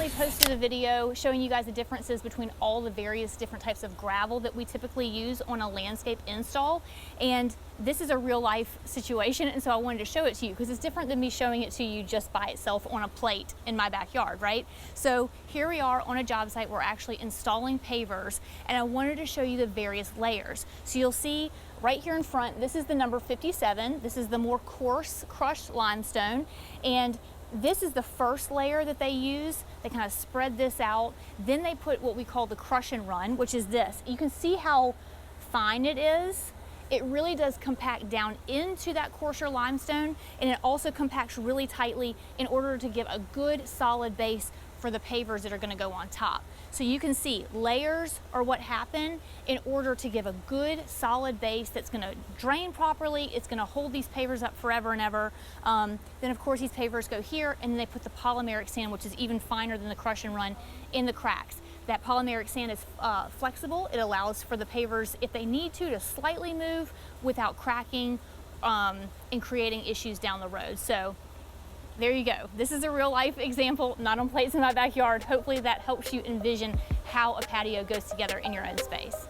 recently posted a video showing you guys the differences between all the various different types of gravel that we typically use on a landscape install. And this is a real life situation, and so I wanted to show it to you because it's different than me showing it to you just by itself on a plate in my backyard, right? So here we are on a job site. We're actually installing pavers, and I wanted to show you the various layers. So you'll see right here in front, this is the number 57. This is the more coarse crushed limestone, and this is the first layer that they use. They kind of spread this out. Then they put what we call the crush and run, which is this. You can see how fine it is. It really does compact down into that coarser limestone, and it also compacts really tightly in order to give a good solid base for the pavers that are going to go on top. So you can see layers are what happen in order to give a good solid base that's going to drain properly. It's going to hold these pavers up forever and ever. Then of course these pavers go here, and then they put the polymeric sand, which is even finer than the crush and run, in the cracks. That polymeric sand is flexible. It allows for the pavers, if they need to slightly move without cracking and creating issues down the road. So there you go. This is a real life example, not on plates in my backyard. Hopefully that helps you envision how a patio goes together in your own space.